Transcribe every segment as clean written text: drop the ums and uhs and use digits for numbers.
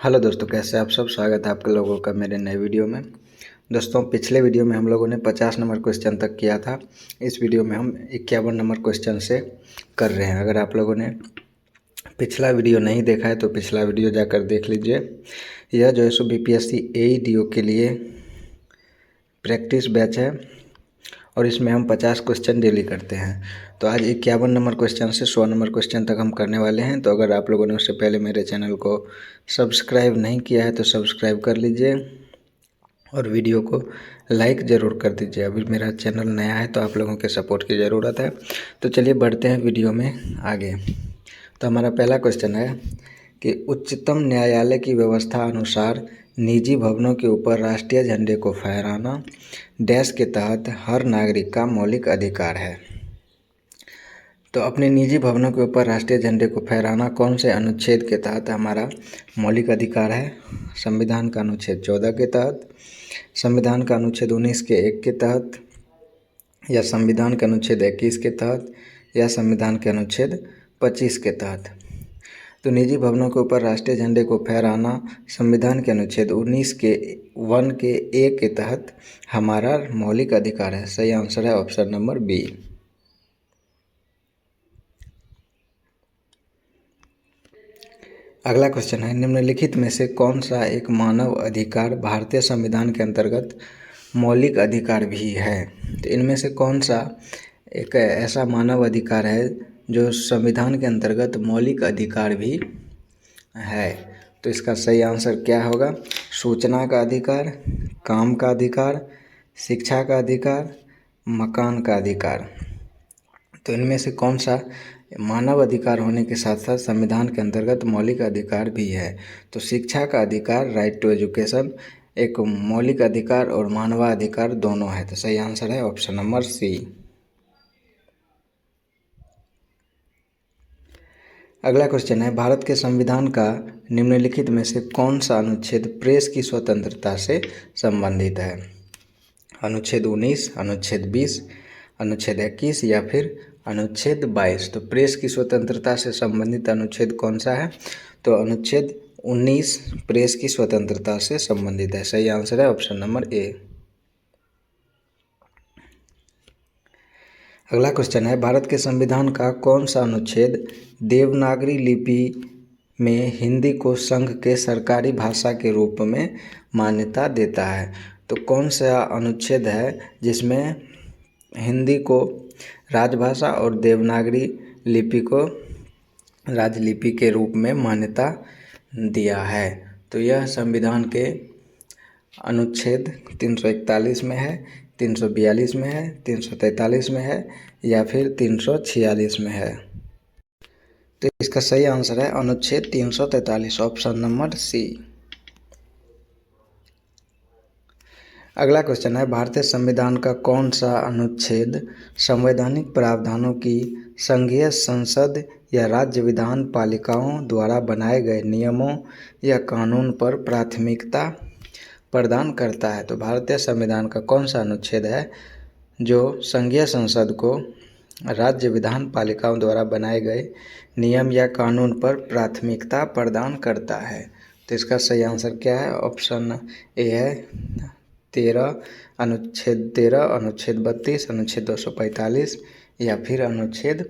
Hello दोस्तों, कैसे आप सब। स्वागत है आपके लोगों का मेरे नए वीडियो में। दोस्तों, पिछले वीडियो में हम लोगों ने 50 नंबर क्वेश्चन तक किया था। इस वीडियो में हम 51 नंबर क्वेश्चन से कर रहे हैं। अगर आप लोगों ने पिछला वीडियो नहीं देखा है तो पिछला वीडियो जाकर देख लीजिए। यह जो है सो BPSC AEDO के लिए प्रैक्टिस बैच है और इसमें हम 50 क्वेश्चन डेली करते हैं। तो आज 51 नंबर क्वेश्चन से 100 नंबर क्वेश्चन तक हम करने वाले हैं। तो अगर आप लोगों ने उससे पहले मेरे चैनल को सब्सक्राइब नहीं किया है तो सब्सक्राइब कर लीजिए और वीडियो को लाइक ज़रूर कर दीजिए। अभी मेरा चैनल नया है तो आप लोगों के सपोर्ट की ज़रूरत है। तो चलिए बढ़ते हैं वीडियो में आगे। तो हमारा पहला क्वेश्चन है कि उच्चतम न्यायालय की व्यवस्था अनुसार निजी भवनों के ऊपर राष्ट्रीय झंडे को फहराना डैश के तहत हर नागरिक का मौलिक अधिकार है। तो अपने निजी भवनों के ऊपर राष्ट्रीय झंडे को फहराना कौन से अनुच्छेद के तहत हमारा मौलिक अधिकार है? संविधान का अनुच्छेद 14 के तहत, संविधान का अनुच्छेद 19 के 1 के तहत, या संविधान के अनुच्छेद 21 के तहत, या संविधान के अनुच्छेद 25 के तहत। तो निजी भवनों के ऊपर राष्ट्रीय झंडे को फहराना संविधान के अनुच्छेद 19 के 1 के ए के तहत हमारा मौलिक अधिकार है। सही आंसर है ऑप्शन नंबर बी। अगला क्वेश्चन है, निम्नलिखित में से कौन सा एक मानव अधिकार भारतीय संविधान के अंतर्गत मौलिक अधिकार भी है? तो इनमें से कौन सा एक ऐसा मानव अधिकार है जो संविधान के अंतर्गत मौलिक अधिकार भी है? तो इसका सही आंसर क्या होगा? सूचना का अधिकार, काम का अधिकार, शिक्षा का अधिकार, मकान का अधिकार। तो इनमें से कौन सा मानव अधिकार होने के साथ साथ संविधान के अंतर्गत मौलिक अधिकार भी है? तो शिक्षा का अधिकार, राइट टू एजुकेशन, एक मौलिक अधिकार और मानवाधिकार दोनों है। तो सही आंसर है ऑप्शन नंबर सी। अगला क्वेश्चन है, भारत के संविधान का निम्नलिखित में से कौन सा अनुच्छेद प्रेस की स्वतंत्रता से संबंधित है? अनुच्छेद 19, अनुच्छेद 20, अनुच्छेद 21 या फिर अनुच्छेद 22। तो प्रेस की स्वतंत्रता से संबंधित अनुच्छेद कौन सा है? तो अनुच्छेद 19 प्रेस की स्वतंत्रता से संबंधित है। सही आंसर है ऑप्शन नंबर ए। अगला क्वेश्चन है, भारत के संविधान का कौन सा अनुच्छेद देवनागरी लिपि में हिंदी को संघ के सरकारी भाषा के रूप में मान्यता देता है? तो कौन सा अनुच्छेद है जिसमें हिंदी को राजभाषा और देवनागरी लिपि को राजलिपि के रूप में मान्यता दिया है? तो यह संविधान के अनुच्छेद 341 में है, 342 में है, 343 में है या फिर 346 में है? तो इसका सही आंसर है अनुच्छेद 343, ऑप्शन नंबर सी। अगला क्वेश्चन है, भारतीय संविधान का कौन सा अनुच्छेद संवैधानिक प्रावधानों की संघीय संसद या राज्य विधान पालिकाओं द्वारा बनाए गए नियमों या कानून पर प्राथमिकता प्रदान करता है? तो भारतीय संविधान का कौन सा अनुच्छेद है जो संघीय संसद को राज्य विधान पालिकाओं द्वारा बनाए गए नियम या कानून पर प्राथमिकता प्रदान करता है? तो इसका सही आंसर क्या है? ऑप्शन ए है 13, अनुच्छेद 13, अनुच्छेद 32, अनुच्छेद 245 या फिर अनुच्छेद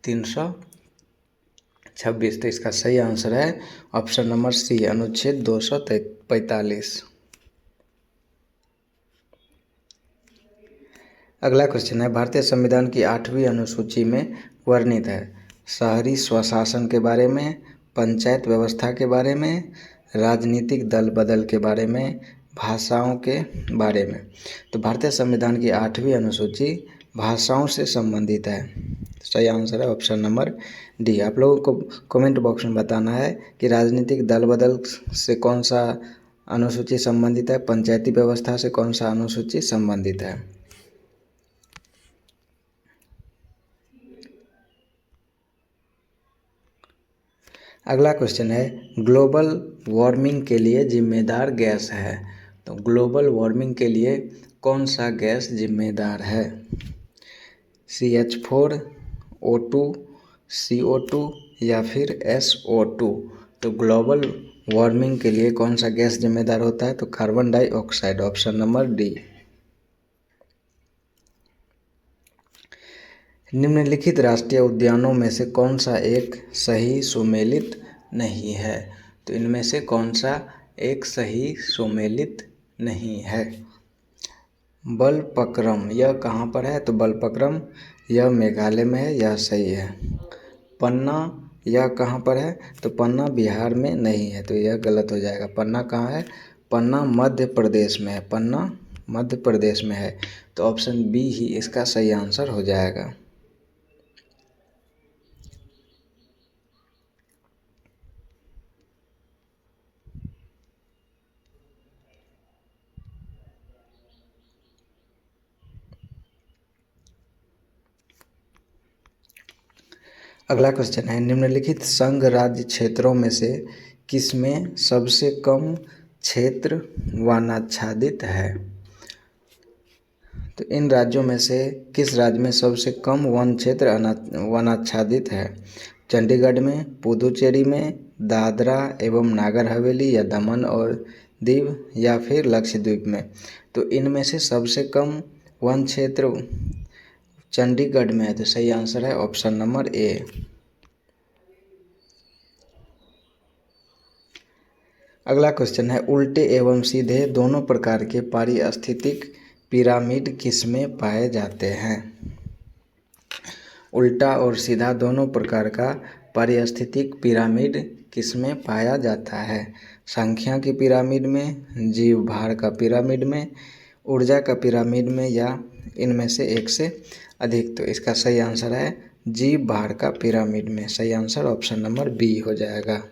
326। तो इसका सही आंसर है ऑप्शन नंबर सी, अनुच्छेद 245। अगला क्वेश्चन है, भारतीय संविधान की 8वीं अनुसूची में वर्णित है शहरी स्वशासन के बारे में, पंचायत व्यवस्था के बारे में, राजनीतिक दल बदल के बारे में, भाषाओं के बारे में। तो भारतीय संविधान की 8वीं अनुसूची भाषाओं से संबंधित है। सही आंसर है ऑप्शन नंबर डी। आप लोगों को कमेंट बॉक्स में बताना है कि राजनीतिक दल बदल से कौन सा अनुसूची संबंधित है, पंचायती व्यवस्था से कौन सा अनुसूची संबंधित है। अगला क्वेश्चन है, ग्लोबल वार्मिंग के लिए जिम्मेदार गैस है? तो ग्लोबल वार्मिंग के लिए कौन सा गैस जिम्मेदार है? CH4, O2, CO2 या फिर SO2? तो ग्लोबल वार्मिंग के लिए कौन सा गैस जिम्मेदार होता है? तो carbon dioxide, option number D. निम्नलिखित राष्ट्रीय उद्यानों में से कौन सा एक सही सुमेलित नहीं है? तो इनमें से कौन सा एक सही सुमेलित नहीं है? बलपक्रम, यह कहाँ पर है? तो बलपक्रम यह मेघालय में है, यह सही है। पन्ना, यह कहाँ पर है? तो पन्ना बिहार में नहीं है, तो यह गलत हो जाएगा। पन्ना कहाँ है? पन्ना मध्य प्रदेश में है, पन्ना मध्य प्रदेश में है, तो ऑप्शन बी ही इसका सही आंसर हो जाएगा। अगला क्वेश्चन है, निम्नलिखित संघ राज्य क्षेत्रों में से किसमें सबसे कम क्षेत्र वनाच्छादित है? तो इन राज्यों में से किस राज्य में सबसे कम वन क्षेत्र वनाच्छादित है? चंडीगढ़ में, पुदुचेरी में, दादरा एवं नागर हवेली या दमन और दीव या फिर लक्षद्वीप में? तो इनमें से सबसे कम वन क्षेत्र चंडीगढ़ में है, तो सही आंसर है ऑप्शन नंबर ए। अगला क्वेश्चन है, उल्टे एवं सीधे दोनों प्रकार के पारिस्थितिक पिरामिड किसमें पाए जाते हैं? उल्टा और सीधा दोनों प्रकार का पारिस्थितिक पिरामिड किसमें पाया जाता है? संख्या की पिरामिड में, जीव भार का पिरामिड में, ऊर्जा का पिरामिड में या इनमें से एक से अधिक? तो इसका सही आंसर है जीव भार का पिरामिड में। सही आंसर ऑप्शन नंबर बी हो जाएगा।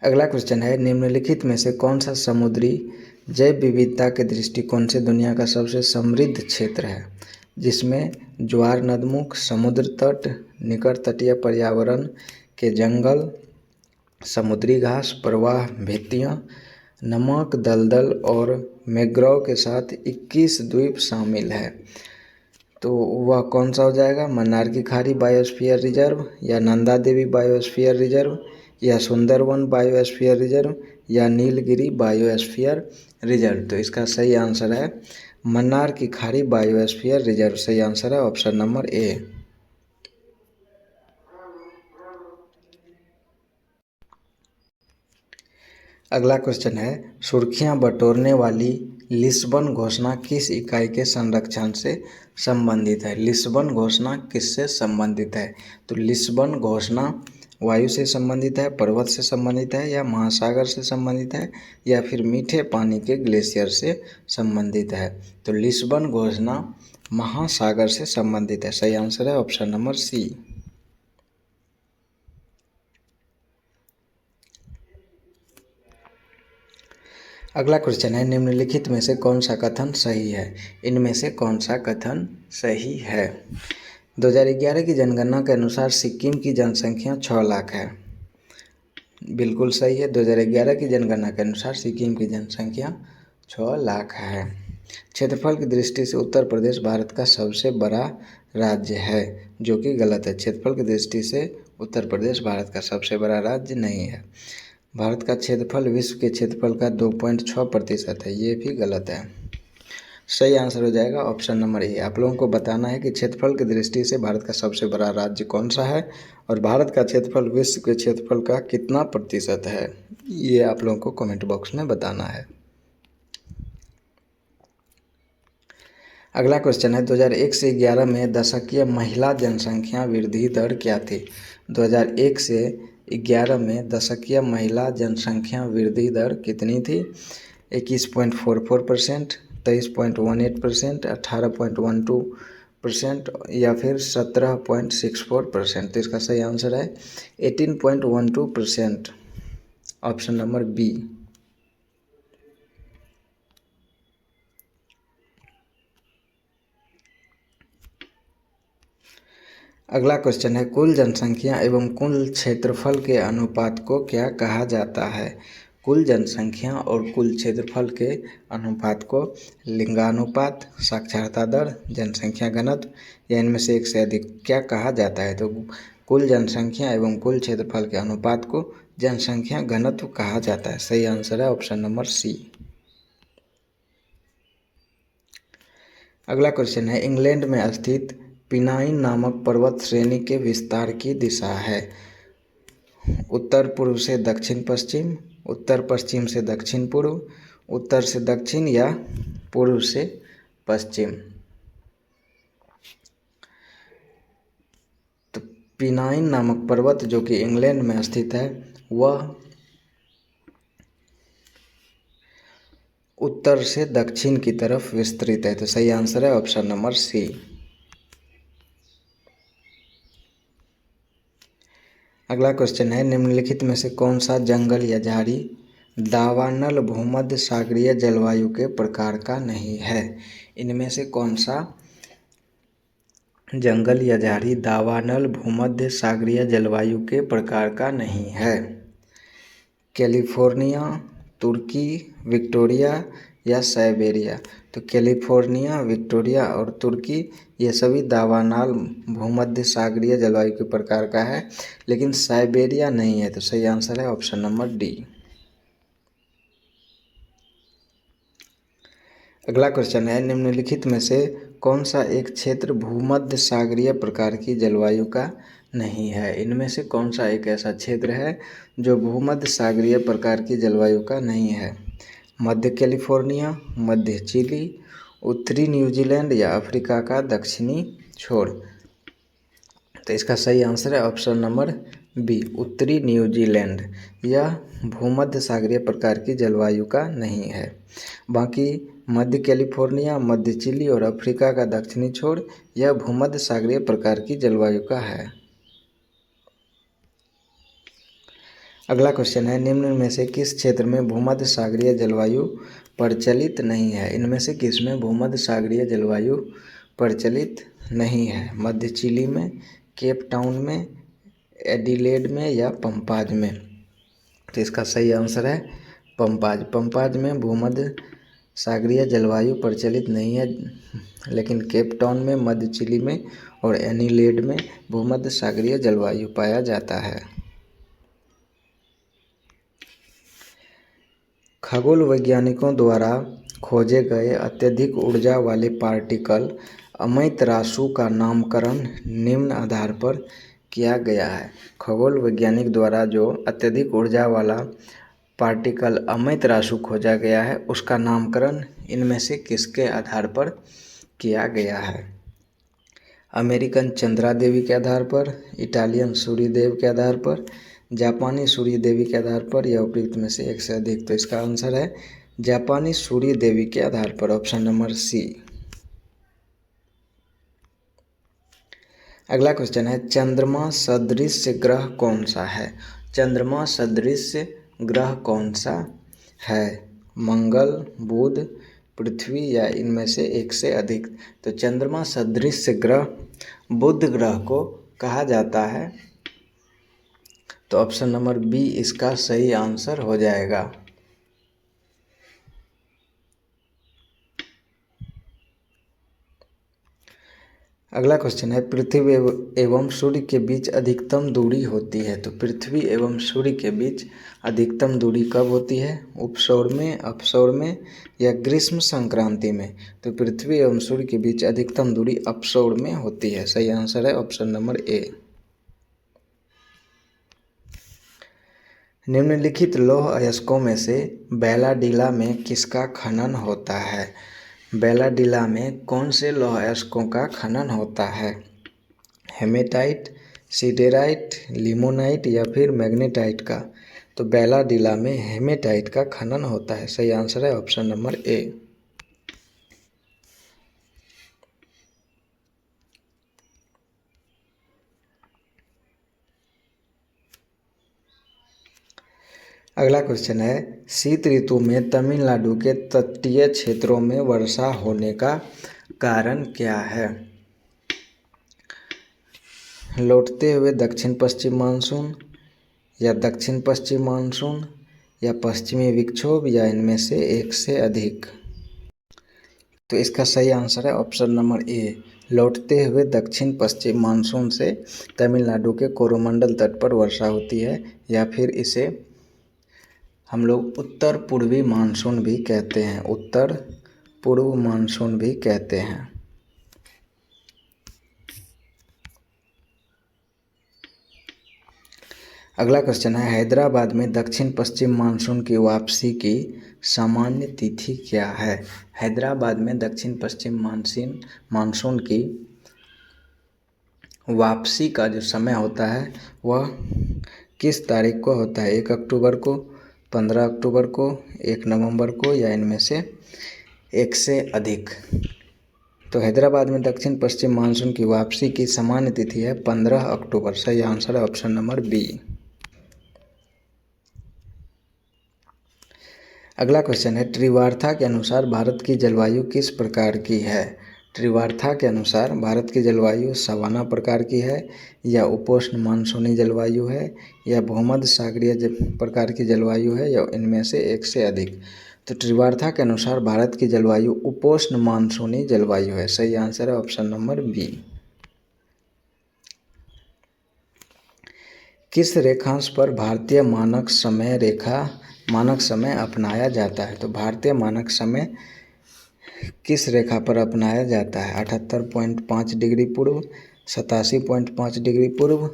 अगला क्वेश्चन है, निम्नलिखित में से कौन सा समुद्री जैव विविधता के दृष्टिकोण से दुनिया का सबसे समृद्ध क्षेत्र है, जिसमें ज्वार नदमुख, समुद्र तट, निकट तटीय पर्यावरण के जंगल, समुद्री घास, प्रवाह भित्तियाँ, नमक दलदल और मैंग्रोव के साथ 21 द्वीप शामिल है? तो वह कौन सा हो जाएगा? मन्नार की खाड़ी बायोस्फीयर रिजर्व या नंदा देवी बायोस्फीयर रिजर्व या सुंदरवन बायोस्फीयर रिजर्व या नीलगिरी बायोस्फीयर रिजर्व? तो इसका सही आंसर है मन्नार की खाड़ी बायोस्फीयर रिजर्व। सही आंसर है ऑप्शन नंबर ए। अगला क्वेश्चन है, सुर्खियां बटोरने वाली लिस्बन घोषणा किस इकाई के संरक्षण से संबंधित है? लिस्बन घोषणा किससे संबंधित है? तो लिस्बन घोषणा वायु से संबंधित है, पर्वत से संबंधित है या महासागर से संबंधित है या फिर मीठे पानी के ग्लेशियर से संबंधित है? तो लिस्बन घोषणा महासागर से संबंधित है। सही आंसर है ऑप्शन नंबर सी। अगला क्वेश्चन है, निम्नलिखित में से कौन सा कथन सही है? इनमें से कौन सा कथन सही है? 2011 की जनगणना के अनुसार सिक्किम की जनसंख्या 6 लाख है। बिल्कुल सही है। 2011 की जनगणना के अनुसार सिक्किम की जनसंख्या 6 लाख है। क्षेत्रफल की दृष्टि से उत्तर प्रदेश भारत का सबसे बड़ा राज्य है, जो कि गलत है। क्षेत्रफल की दृष्टि से उत्तर प्रदेश भारत का सबसे बड़ा राज्य नहीं है। भारत का क्षेत्रफल विश्व के क्षेत्रफल का 2.6% है, ये भी गलत है। सही आंसर हो जाएगा ऑप्शन नंबर ए। आप लोगों को बताना है कि क्षेत्रफल की दृष्टि से भारत का सबसे बड़ा राज्य कौन सा है और भारत का क्षेत्रफल विश्व के क्षेत्रफल का कितना प्रतिशत है, ये आप लोगों को कमेंट बॉक्स में बताना है। अगला क्वेश्चन है, 2001 से 11 में दशकीय महिला जनसंख्या वृद्धि दर क्या थी? 2001 से 11 में दशकीय महिला जनसंख्या वृद्धि दर कितनी थी? 21.44%, 23.18%, 18.12% या फिर 17.64%? तो इसका सही आंसर है 18.12%, ऑप्शन नंबर बी। अगला क्वेश्चन है, कुल जनसंख्या एवं कुल क्षेत्रफल के अनुपात को क्या कहा जाता है? कुल जनसंख्या और कुल क्षेत्रफल के अनुपात को लिंगानुपात, साक्षरता दर, जनसंख्या घनत्व या इनमें से एक से अधिक क्या कहा जाता है? तो कुल जनसंख्या एवं कुल क्षेत्रफल के अनुपात को जनसंख्या घनत्व कहा जाता है। सही आंसर है ऑप्शन नंबर सी। अगला क्वेश्चन है, इंग्लैंड में स्थित पिनाइन नामक पर्वत श्रेणी के विस्तार की दिशा है? उत्तर पूर्व से दक्षिण पश्चिम, उत्तर पश्चिम से दक्षिण पूर्व, उत्तर से दक्षिण या पूर्व से पश्चिम। तो पिनाइन नामक पर्वत जो कि इंग्लैंड में स्थित है वह उत्तर से दक्षिण की तरफ विस्तृत है। तो सही आंसर है ऑप्शन नंबर सी। अगला क्वेश्चन है, निम्नलिखित में से कौन सा जंगल या झाड़ी दावानल भूमध्य सागरीय जलवायु के प्रकार का नहीं है? इनमें से कौन सा जंगल या झाड़ी दावानल भूमध्य सागरीय जलवायु के प्रकार का नहीं है? कैलिफोर्निया, तुर्की, विक्टोरिया या साइबेरिया? तो कैलिफोर्निया, विक्टोरिया और तुर्की ये सभी दावानल भूमध्य सागरीय जलवायु के प्रकार का है, लेकिन साइबेरिया नहीं है। तो सही आंसर है ऑप्शन नंबर डी। अगला क्वेश्चन है, निम्नलिखित में से कौन सा एक क्षेत्र भूमध्य सागरीय प्रकार की जलवायु का नहीं है? इनमें से कौन सा एक ऐसा क्षेत्र है जो भूमध्य सागरीय प्रकार की जलवायु का नहीं है? मध्य कैलिफोर्निया, मध्य चिली, उत्तरी न्यूजीलैंड या अफ्रीका का दक्षिणी छोर? तो इसका सही आंसर है ऑप्शन नंबर बी, उत्तरी न्यूजीलैंड। यह भूमध्य सागरीय प्रकार की जलवायु का नहीं है। बाकी मध्य कैलिफोर्निया, मध्य चिली और अफ्रीका का दक्षिणी छोर यह भूमध्य सागरीय प्रकार की जलवायु का है। अगला क्वेश्चन है, निम्न में से किस क्षेत्र में भूमध्य सागरीय जलवायु प्रचलित नहीं है? इनमें से किस में भूमध्य सागरीय जलवायु प्रचलित नहीं है? मध्य चिली में, केप टाउन में, एडिलेड में या पंपाज में? तो इसका सही आंसर है पंपाज। पंपाज में भूमध्य सागरीय जलवायु प्रचलित नहीं है, लेकिन केप टाउन में, मध्य चिली में और एडिलेड में भूमध्य सागरीय जलवायु पाया जाता है। खगोल वैज्ञानिकों द्वारा खोजे गए अत्यधिक ऊर्जा वाले पार्टिकल अमैतरासु का नामकरण निम्न आधार पर किया गया है। खगोल वैज्ञानिक द्वारा जो अत्यधिक ऊर्जा वाला पार्टिकल अमैतरासु खोजा गया है उसका नामकरण इनमें से किसके आधार पर किया गया है? अमेरिकन चंद्रा देवी के आधार पर, इटालियन सूर्यदेव के आधार पर, जापानी सूर्य देवी के आधार पर या उपयुक्त में से एक से अधिक? तो इसका आंसर है जापानी सूर्य देवी के आधार पर, ऑप्शन नंबर सी। अगला क्वेश्चन है, चंद्रमा सदृश ग्रह कौन सा है? चंद्रमा सदृश ग्रह कौन सा है? मंगल, बुध, पृथ्वी या इनमें से एक से अधिक? तो चंद्रमा सदृश ग्रह बुध ग्रह को कहा जाता है। तो ऑप्शन नंबर बी इसका सही आंसर हो जाएगा। अगला क्वेश्चन है, पृथ्वी एवं सूर्य के बीच अधिकतम दूरी होती है। तो पृथ्वी एवं सूर्य के बीच अधिकतम दूरी कब होती है? उपसौर में, अपसौर में या ग्रीष्म संक्रांति में? तो पृथ्वी एवं सूर्य के बीच अधिकतम दूरी अपसौर में होती है। सही आंसर है ऑप्शन नंबर ए। निम्नलिखित लौह अयस्कों में से बैलाडीला में किसका खनन होता है? बैलाडीला में कौन से लौह अयस्कों का खनन होता है? हेमेटाइट, सिडेराइट, लिमोनाइट या फिर मैग्नेटाइट का? तो बैलाडीला में हेमेटाइट का खनन होता है। सही आंसर है ऑप्शन नंबर ए। अगला क्वेश्चन है, शीत ऋतु में तमिलनाडु के तटीय क्षेत्रों में वर्षा होने का कारण क्या है? लौटते हुए दक्षिण पश्चिम मानसून या दक्षिण पश्चिम मानसून या पश्चिमी विक्षोभ या इनमें से एक से अधिक। तो इसका सही आंसर है ऑप्शन नंबर ए, लौटते हुए दक्षिण पश्चिम मानसून से तमिलनाडु के कोरोमंडल तट पर वर्षा होती है, या फिर इसे हम लोग उत्तर पूर्वी मानसून भी कहते हैं, उत्तर पूर्व मानसून भी कहते हैं। अगला क्वेश्चन है, हैदराबाद में दक्षिण पश्चिम मानसून की वापसी की सामान्य तिथि क्या है? हैदराबाद में दक्षिण पश्चिम मानसून की वापसी का जो समय होता है वह किस तारीख को होता है? 1 अक्टूबर को, 15 अक्टूबर को, 1 नवंबर को, या इनमें से एक से अधिक। तो हैदराबाद में दक्षिण पश्चिम मानसून की वापसी की सामान्य तिथि है 15 अक्टूबर। सही आंसर है ऑप्शन नंबर बी। अगला क्वेश्चन है, त्रिवार्था के अनुसार भारत की जलवायु किस प्रकार की है? त्रिवार्था के अनुसार भारत की जलवायु सवाना प्रकार की है, या उपोष्ण मानसूनी जलवायु है, या भूमध्य सागरीय प्रकार की जलवायु है, या इनमें से एक से अधिक। तो त्रिवार्था के अनुसार भारत की जलवायु उपोष्ण मानसूनी जलवायु है। सही आंसर है ऑप्शन नंबर बी। किस रेखांश पर भारतीय मानक समय अपनाया जाता है? तो भारतीय मानक समय किस रेखा पर अपनाया जाता है? 78.5 डिग्री पूर्व, 87.5 डिग्री पूर्व,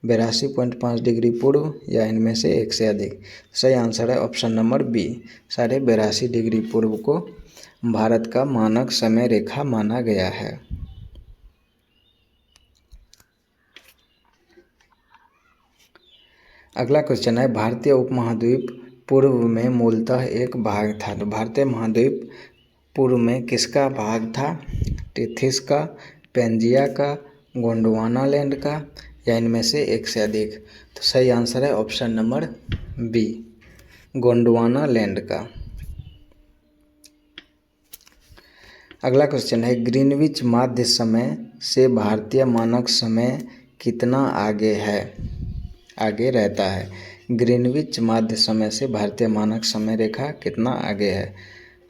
82.5 डिग्री पूर्व, या इनमें से एक से अधिक। सही आंसर है ऑप्शन नंबर बी, 82.5 डिग्री पूर्व को भारत का मानक समय रेखा माना गया है। अगला क्वेश्चन है, भारतीय उपमहाद्वीप पूर्व में मूलतः एक भाग था। तो भारतीय महाद्वीप पूर्व में किसका भाग था? टेथिस का, पेंजिया का, गोंडवाना लैंड का, या इनमें से एक से अधिक। तो सही आंसर है option number B, Gondwana land का। अगला क्वेश्चन है, ग्रीनविच माध्य समय से भारतीय मानक समय कितना आगे रहता है? ग्रीनविच माध्य समय से भारतीय मानक समय रेखा कितना आगे है?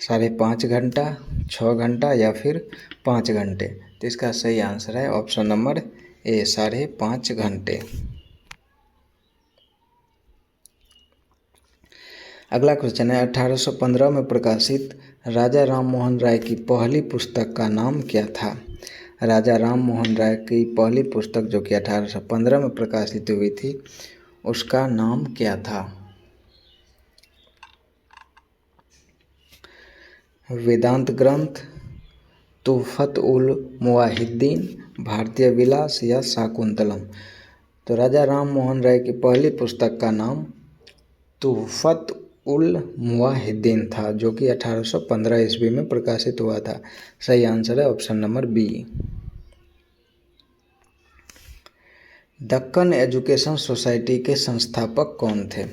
5.5 घंटा, 6 घंटा, या फिर 5 घंटे। तो इसका सही आंसर है ऑप्शन नंबर ए, 5.5 घंटे। अगला क्वेश्चन है, 1815 में प्रकाशित राजा राम मोहन राय की पहली पुस्तक का नाम क्या था? राजा राम मोहन राय की पहली पुस्तक जो कि 1815 में प्रकाशित हुई थी, उसका नाम क्या था? वेदांत ग्रंथ, तुहफत उल मुवाहिद्दीन, भारतीय विलास, या शाकुंतलम। तो राजा राम मोहन राय की पहली पुस्तक का नाम तुहफत उल मुवाहिद्दीन था, जो कि 1815 ईस्वी में प्रकाशित हुआ था। सही आंसर है option number B. Deccan education society के संस्थापक कौन थे?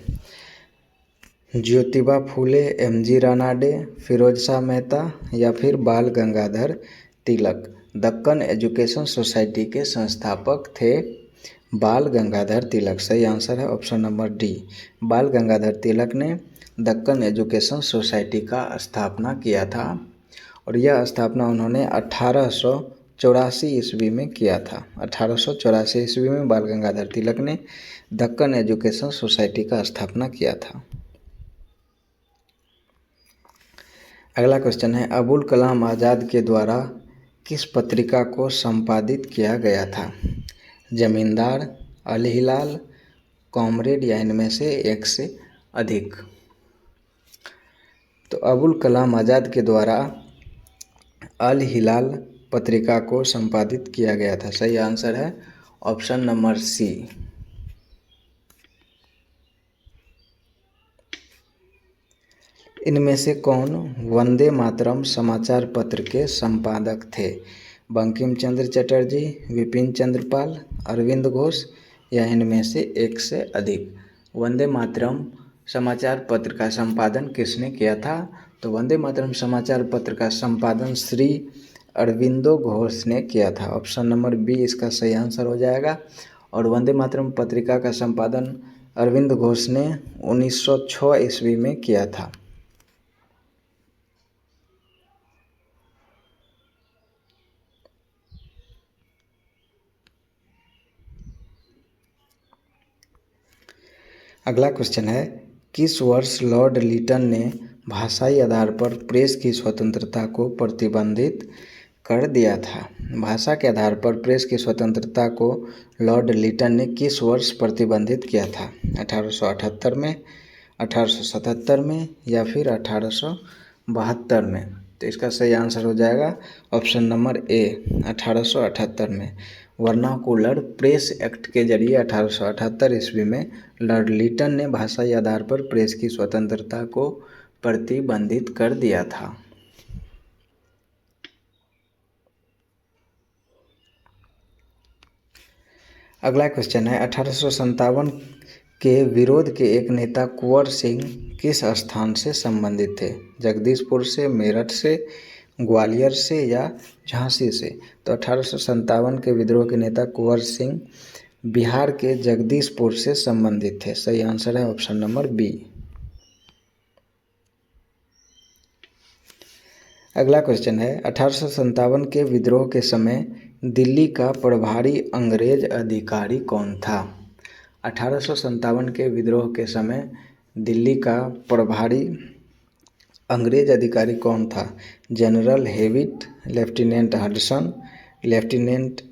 ज्योतिबा फूले, एमजी रानाडे, फिरोज शाह मेहता, या फिर बाल गंगाधर तिलक। दक्कन एजुकेशन सोसाइटी के संस्थापक थे बाल गंगाधर तिलक। सही आंसर है ऑप्शन नंबर डी, बाल गंगाधर तिलक ने दक्कन एजुकेशन सोसाइटी का स्थापना किया था, और यह स्थापना उन्होंने 1884 ईस्वी में किया था। 1884 ईस्वी में बाल गंगाधर तिलक ने दक्कन एजुकेशन सोसाइटी का स्थापना किया था। अगला क्वेश्चन है, अबुल कलाम आज़ाद के द्वारा किस पत्रिका को संपादित किया गया था? जमींदार, अल हिलाल, कॉमरेड, या इनमें से एक से अधिक। तो अबुल कलाम आज़ाद के द्वारा अल हिलाल पत्रिका को संपादित किया गया था। सही आंसर है ऑप्शन नंबर सी। इनमें से कौन वंदे मातरम समाचार पत्र के संपादक थे? बंकिम चंद्र चटर्जी, विपिन चंद्र पाल, अरविंद घोष, या इनमें से एक से अधिक। वंदे मातरम समाचार पत्र का संपादन किसने किया था? तो वंदे मातरम समाचार पत्र का संपादन श्री अरविंदो घोष ने किया था। ऑप्शन नंबर बी इसका सही आंसर हो जाएगा। और वंदे मातरम पत्रिका का संपादन अरविंद घोष ने 1906 ईस्वी में किया था। अगला क्वेश्चन है, किस वर्ष लॉर्ड लिटन ने भाषाई आधार पर प्रेस की स्वतंत्रता को प्रतिबंधित कर दिया था? भाषा के आधार पर प्रेस की स्वतंत्रता को लॉर्ड लिटन ने किस वर्ष प्रतिबंधित किया था? 1878 में, 1877 में या फिर 1872 में? तो इसका सही आंसर हो जाएगा ऑप्शन नंबर ए, 1878 में। वर्नाकुलर प्रेस एक्ट के जरिए 1878 ईस्वी में लॉर्ड लिटन ने भाषाई आधार पर प्रेस की स्वतंत्रता को प्रतिबंधित कर दिया था। अगला क्वेश्चन है, 1857 के विरोध के एक नेता कुंवर सिंह किस स्थान से संबंधित थे? जगदीशपुर से, मेरठ से, ग्वालियर से या झांसी से? तो 1857 के विद्रोह के नेता कुंवर सिंह बिहार के जगदीशपुर से संबंधित थे। सही आंसर है ऑप्शन नंबर बी। अगला क्वेश्चन है, 1857 के विद्रोह के समय दिल्ली का प्रभारी अंग्रेज अधिकारी कौन था? 1857 के विद्रोह के समय दिल्ली का प्रभारी अंग्रेज अधिकारी कौन था? General Hewitt, Lieutenant Hudson, Lieutenant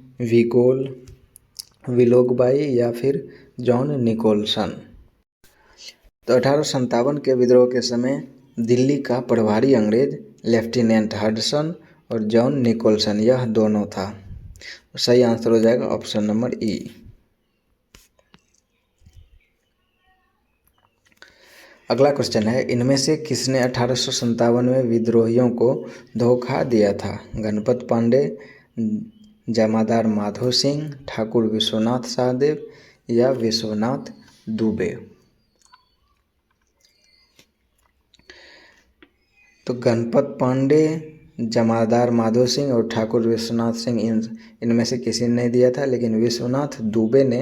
Willoughby या फिर जॉन निकोलसन? तो 1857 के विद्रोह के समय दिल्ली का प्रभारी अंग्रेज लेफ्टिनेंट हडसन और जॉन निकोलसन, यह दोनों था। सही आंसर हो जाएगा ऑप्शन नंबर ई। अगला क्वेश्चन है, इनमें से किसने 1857 में विद्रोहियों को धोखा दिया था? गणपत पांडे, जमादार माधो सिंह, ठाकुर विश्वनाथ सहदेव या विश्वनाथ दुबे? तो गणपत पांडे, जमादार माधो सिंह और ठाकुर विश्वनाथ सिंह इनमें से किसी ने नहीं दिया था, लेकिन विश्वनाथ दुबे ने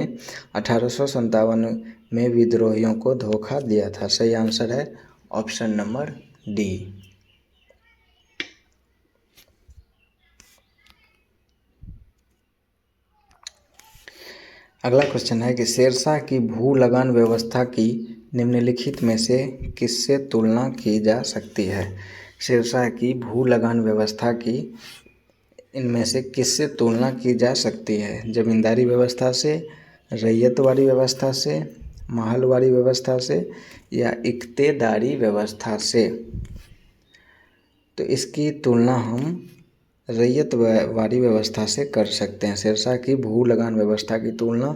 1857 में विद्रोहियों को धोखा दिया था। सही आंसर है ऑप्शन नंबर डी। अगला क्वेश्चन है कि शेरशाह की भू लगान व्यवस्था की निम्नलिखित में से किससे तुलना की जा सकती है? शेरशाह की भू लगान व्यवस्था की इनमें से किससे तुलना की जा सकती है? जमींदारी व्यवस्था से, रैयतवाड़ी व्यवस्था से, महलवाड़ी व्यवस्था से या इख्तेदारी व्यवस्था से? तो इसकी तुलना हम रैयतवाड़ी व्यवस्था से कर सकते हैं। शेरशाह की भू लगान व्यवस्था की तुलना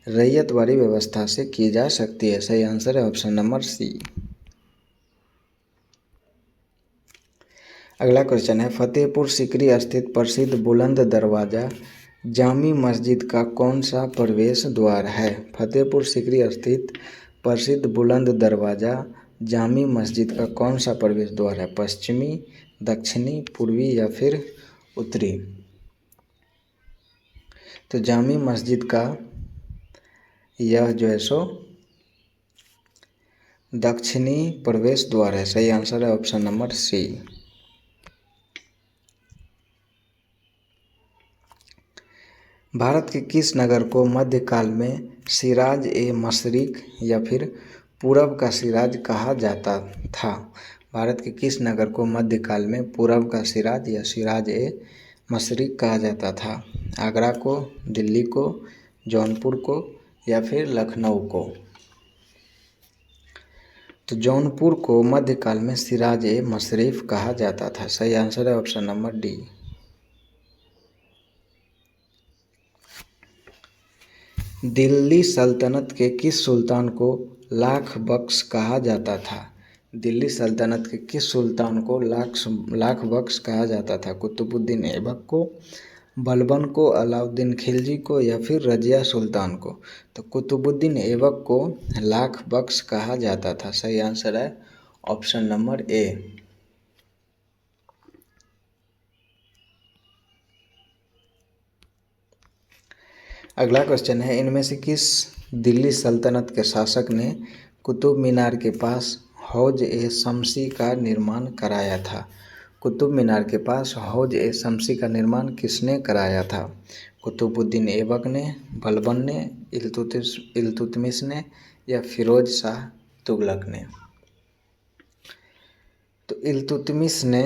रैयतवाड़ी व्यवस्था से की जा सकती है। सही आंसर है ऑप्शन नंबर सी। अगला क्वेश्चन है, फतेहपुर सीकरी स्थित प्रसिद्ध बुलंद दरवाज़ा जामी मस्जिद का कौन सा प्रवेश द्वार है? फतेहपुर सीकरी स्थित प्रसिद्ध बुलंद दरवाज़ा जामी मस्जिद का कौन सा प्रवेश द्वार है? पश्चिमी, दक्षिणी, पूर्वी या फिर उत्तरी? तो जामी मस्जिद का यह जो है सो दक्षिणी प्रवेश द्वार है। सही आंसर है ऑप्शन नंबर सी। भारत के किस नगर को मध्यकाल में सिराज ए मशरिक या फिर पूरब का सिराज कहा जाता था? भारत के किस नगर को मध्यकाल में पूरब का सिराज या सिराज ए मशरिक कहा जाता था? आगरा को, दिल्ली को, जौनपुर को या फिर लखनऊ को? तो जौनपुर को मध्यकाल में सिराज ए मशरिफ कहा जाता था। सही आंसर है ऑप्शन नंबर डी। दिल्ली सल्तनत के किस सुल्तान को लाख बख्श कहा जाता था? दिल्ली सल्तनत के किस सुल्तान को लाख बख्श कहा जाता था? कुतुबुद्दीन ऐबक को, बलबन को, अलाउद्दीन खिलजी को या फिर रजिया सुल्तान को? तो कुतुबुद्दीन ऐबक को लाख बख्श कहा जाता था। सही आंसर है ऑप्शन नंबर ए। अगला क्वेश्चन है, इनमें से किस दिल्ली सल्तनत के शासक ने कुतुब मीनार के पास हौज ए शम्सी का निर्माण कराया था? कुतुब मीनार के पास हौज ए शम्सी का निर्माण किसने कराया था? कुतुबुद्दीन ऐबक ने, बलबन ने, इल्तुतमिश ने या फिरोज शाह तुगलक ने? तो इल्तुतमिश ने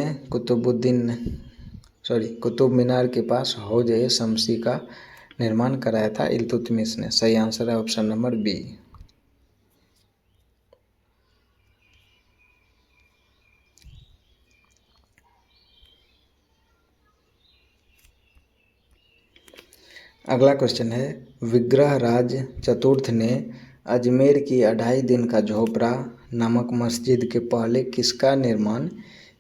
कुतुब मीनार के पास हौज ए शम्सी का निर्माण कराया था। इल्तुतमिश ने। सही आंसर है ऑप्शन नंबर बी। अगला क्वेश्चन है, विग्रहराज चतुर्थ ने अजमेर की 2.5 दिन का झोपड़ा नामक मस्जिद के पहले किसका निर्माण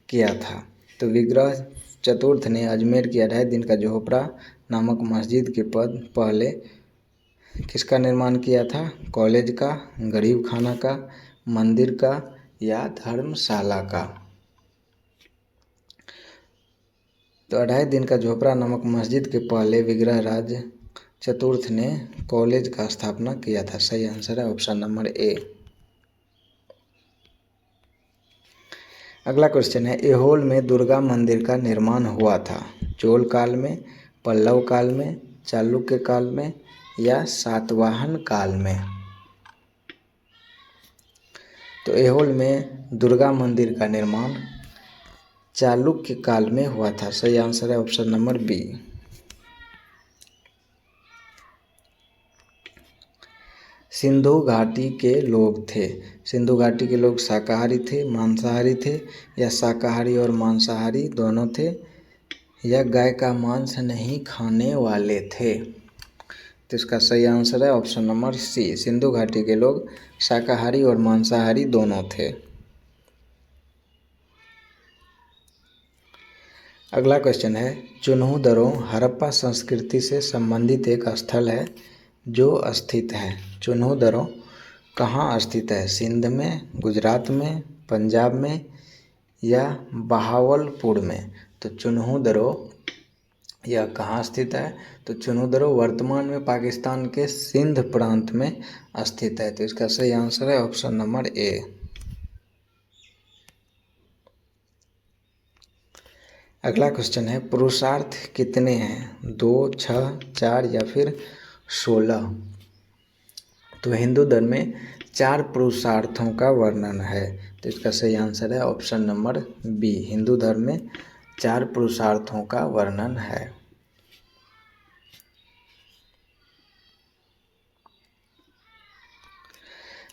किया था? तो विग्रह चतुर्थ ने अजमेर की 2.5 दिन का झोपड़ा नामक मस्जिद के पहले किसका निर्माण किया था? कॉलेज का, गरीब खाना का, मंदिर का या धर्मशाला का? तो 2.5 दिन का झोपड़ा नामक मस्जिद के पहले विग्रहराज चतुर्थ ने कॉलेज का स्थापना किया था। सही आंसर है ऑप्शन नंबर ए। अगला क्वेश्चन है, ऐहोल में दुर्गा मंदिर का निर्माण हुआ था चोल काल में, पल्लव काल में, चालुक्य काल में या सातवाहन काल में? तो ऐहोल में दुर्गा मंदिर का निर्माण चालुक्य काल में हुआ था। सही आंसर है ऑप्शन नंबर बी। सिंधु घाटी के लोग थे। सिंधु घाटी के लोग शाकाहारी थे, मांसाहारी थे या शाकाहारी और मांसाहारी दोनों थे या गाय का मांस नहीं खाने वाले थे? तो इसका सही आंसर है ऑप्शन नंबर सी। सिंधु घाटी के लोग शाकाहारी और मांसाहारी दोनों थे। अगला क्वेश्चन है, चुन्हू दरों हड़प्पा संस्कृति से संबंधित एक स्थल है जो स्थित है। चुन्हू दरों कहाँ स्थित है? सिंध में, गुजरात में, पंजाब में या बहावलपुर में? तो चुन्हू दरों यह कहाँ स्थित है? तो चुन्हू दरों वर्तमान में पाकिस्तान के सिंध प्रांत में स्थित है। तो इसका सही आंसर है ऑप्शन नंबर ए। अगला क्वेश्चन है, पुरुषार्थ कितने हैं? 2, 6, 4 या फिर 16? तो हिंदू धर्म में 4 पुरुषार्थों का वर्णन है। तो इसका सही आंसर है ऑप्शन नंबर बी। हिंदू धर्म में 4 पुरुषार्थों का वर्णन है।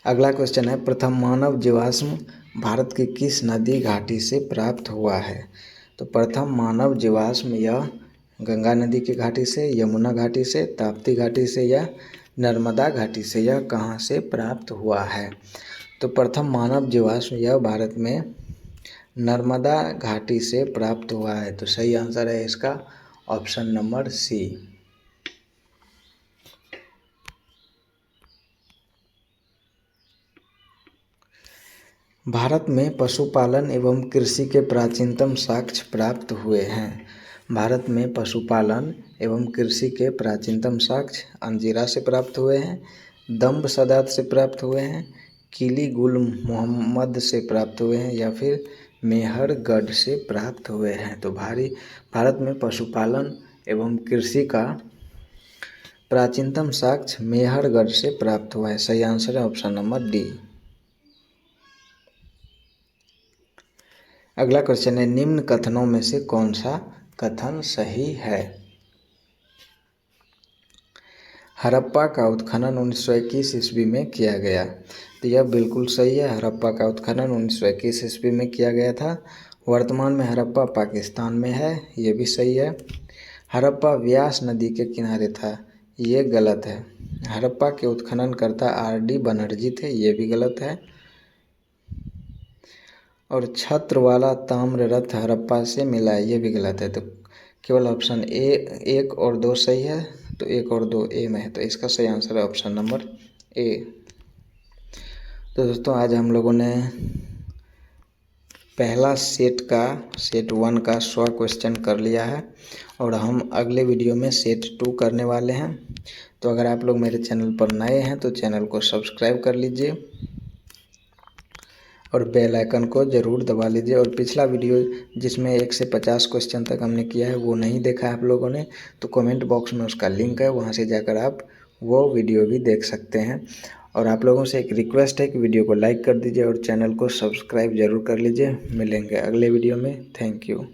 अगला क्वेश्चन है, प्रथम मानव जीवाश्म भारत की किस नदी घाटी से प्राप्त हुआ है? तो प्रथम मानव जीवाश्म यह गंगा नदी की घाटी से, यमुना घाटी से, ताप्ती घाटी से या नर्मदा घाटी से? यह कहाँ से प्राप्त हुआ है? तो प्रथम मानव जीवाश्म यह भारत में नर्मदा घाटी से प्राप्त हुआ है। तो सही आंसर है इसका ऑप्शन नंबर सी। भारत में पशुपालन एवं कृषि के प्राचीनतम साक्ष्य प्राप्त हुए हैं। भारत में पशुपालन एवं कृषि के प्राचीनतम साक्ष्य अंजीरा से प्राप्त हुए हैं, दम्ब सदात से प्राप्त हुए हैं, किली गुल मोहम्मद से प्राप्त हुए हैं या फिर मेहरगढ़ से प्राप्त हुए हैं? तो भारत में पशुपालन एवं कृषि का प्राचीनतम साक्ष्य मेहरगढ़ से प्राप्त हुआ है। सही आंसर है ऑप्शन नंबर डी। अगला क्वेश्चन है, निम्न कथनों में से कौन सा कथन सही है? हड़प्पा का उत्खनन 1921 ईस्वी में किया गया। तो यह बिल्कुल सही है। हड़प्पा का उत्खनन 1921 ईस्वी में किया गया था। वर्तमान में हड़प्पा पाकिस्तान में है, ये भी सही है। हड़प्पा व्यास नदी के किनारे था, ये गलत है। हड़प्पा के उत्खननकर्ता आर.डी. बनर्जी थे, ये भी गलत है। और छत्र वाला ताम्र रथ हड़प्पा से मिला है, ये भी गलत है। तो केवल ऑप्शन ए 1 और 2 सही है। तो 1 और 2 ए में है। तो इसका सही आंसर है ऑप्शन नंबर ए। तो दोस्तों आज हम लोगों ने पहला सेट 1 का 100 क्वेश्चन कर लिया है और हम अगले वीडियो में सेट 2 करने वाले हैं। तो अगर आप लोग मेरे चैनल पर नए हैं तो चैनल को सब्सक्राइब कर लीजिए और बेल आइकन को ज़रूर दबा लीजिए। और पिछला वीडियो जिसमें 1 से 50 क्वेश्चन तक हमने किया है वो नहीं देखा है आप लोगों ने, तो कमेंट बॉक्स में उसका लिंक है, वहाँ से जाकर आप वो वीडियो भी देख सकते हैं। और आप लोगों से एक रिक्वेस्ट है कि वीडियो को लाइक कर दीजिए और चैनल को सब्सक्राइब ज़रूर कर लीजिए। मिलेंगे अगले वीडियो में। Thank you.